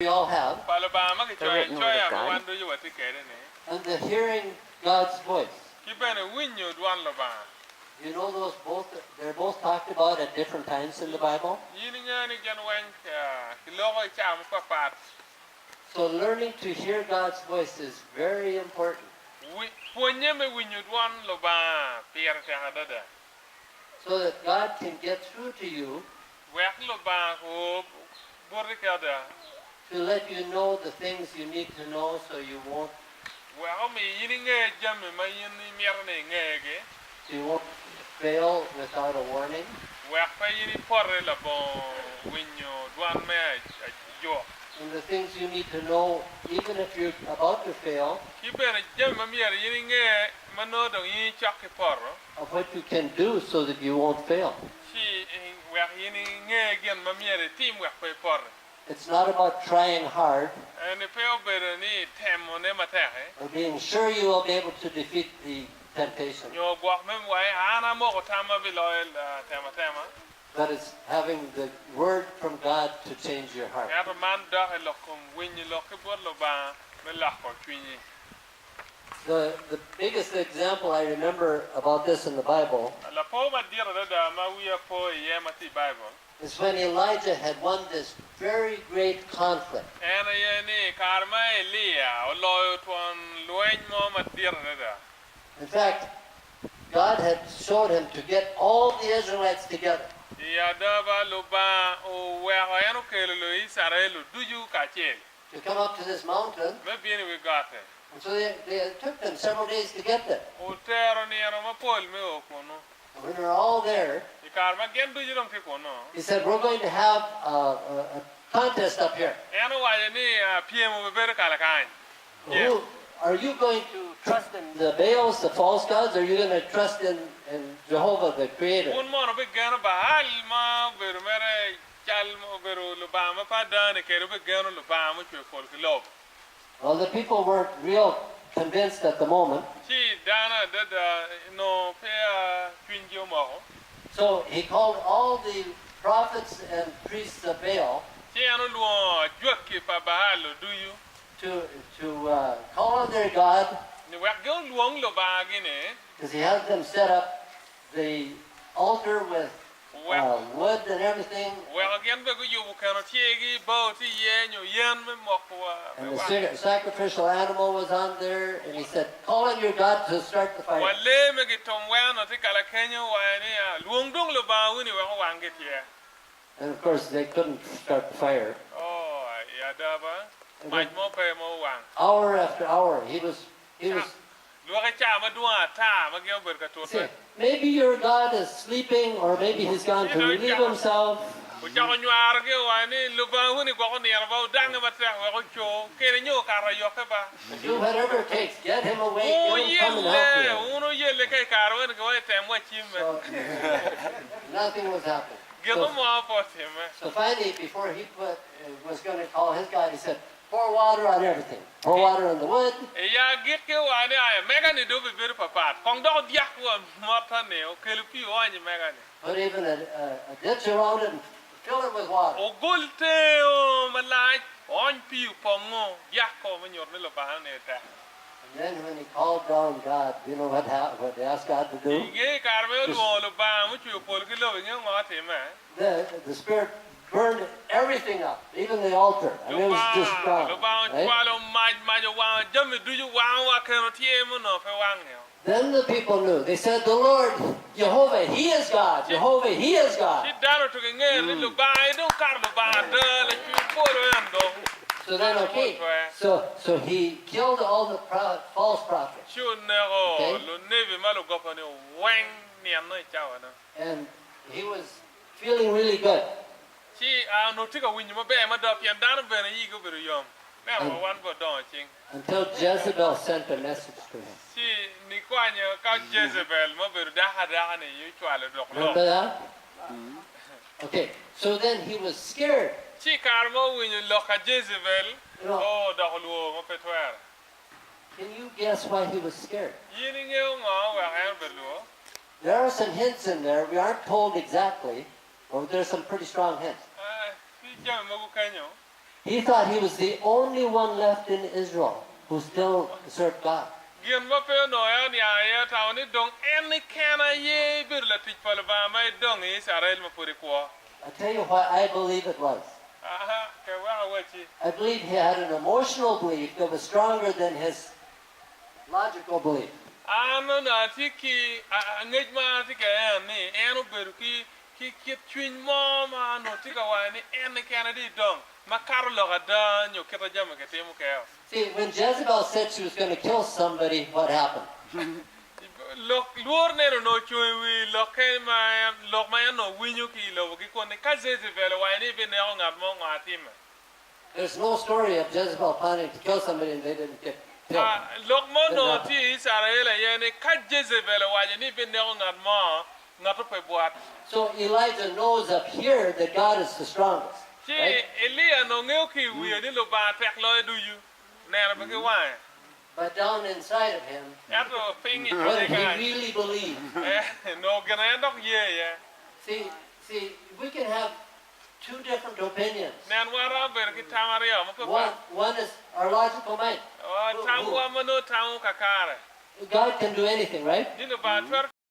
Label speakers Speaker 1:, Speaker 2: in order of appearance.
Speaker 1: we all have, and the hearing God's voice. You know they're both talked about at different times in the Bible. So learning to hear God's voice is very important. So that God can get through to you to let you know the things you need to know so you won't fail without a warning. And the things you need to know, even if you're about to fail, of what you can do so that you won't fail. It's not about trying hard or being sure you will be able to defeat the temptation. But it's having the word from God to change your heart. The biggest example I remember about this in the Bible is when Elijah had won this very great conflict. In fact, God had showed him to get all the Israelites together. To come up to this mountain. And so they took them several days to get there. When they're all there, he said, we're going to have a contest up here. Are you going to trust in the Baals, the false gods, or are you going to trust in Jehovah, the Creator? Well, the people weren't real convinced at the moment. So he called all the prophets and priests of Baal to call on their God, because he had them set up the altar with wood and everything. And the sacrificial animal was on there, and he said, call on your God to start the fire. And of course they couldn't start the fire. Hour after hour, he was see, maybe your God is sleeping, or maybe he's gone to relieve himself. Do whatever it takes. Get him awake. Get him come and help you. So, nothing was happening. So finally, before he was going to call his God, he said, pour water on everything. Pour water on the wood. Put even a ditch around it and fill it with water. And then when he called down God, you know what they asked God to do? The Spirit burned everything up, even the altar. I mean, it was just gone. Right? Then the people knew. They said, the Lord, Jehovah, He is God. Jehovah, He is God. So then, okay. So he killed all the false prophets. Okay? And he was feeling really good. Until Jezebel sent a message to him. Remember that? Okay, so then he was scared. You know, can you guess why he was scared? There are some hints in there. We aren't told exactly, but there's some pretty strong hints. He thought he was the only one left in Israel who still served God.
Speaker 2: Gian ba pe no ya ni aya ta ni dong en ni kana ye bir la ti pal ba mai dong Israel ma puri ko.
Speaker 1: I tell you what I believe it was.
Speaker 2: Aha, ke wa wa chi.
Speaker 1: I believe he had an emotional belief that was stronger than his logical belief.
Speaker 2: Ano na ti ki ngej ma ti ke ni enu ber ki twin mo ma no ti ka wa ni en ni kana di dong. Ma kar lo ga da nyo ke ta jam ke te mu ke.
Speaker 1: See, when Jezebel said she was going to kill somebody, what happened?
Speaker 2: Lok luor ne no chwe wi loke ma lok ma no winyu ki lo ki ko ne ka Jezebel wa ni be ne on mo ngatim.
Speaker 1: There's no story of Jezebel planning to kill somebody and they didn't get killed.
Speaker 2: Lok mo no ti Israel ye ne ka Jezebel wa ni be ne on mo ngato pe boat.
Speaker 1: So Elijah knows up here that God is the strongest.
Speaker 2: Ti
Speaker 1: Right?
Speaker 2: Elia no ngeu ki wi ni lo ba tek lo du yu. Ne ra be ki wa.
Speaker 1: But down inside of him,
Speaker 2: Ato pingi
Speaker 1: what
Speaker 2: te
Speaker 1: he
Speaker 2: ga.
Speaker 1: really believed.
Speaker 2: No gana dok ye ya.
Speaker 1: See, we can have two different opinions.
Speaker 2: Nan wara ber ki tamari ya mo ko pa.
Speaker 1: One is our logical mind.
Speaker 2: Tangwa mo no tangu kakare.
Speaker 1: God can do anything, right?
Speaker 2: Ni lo ba twer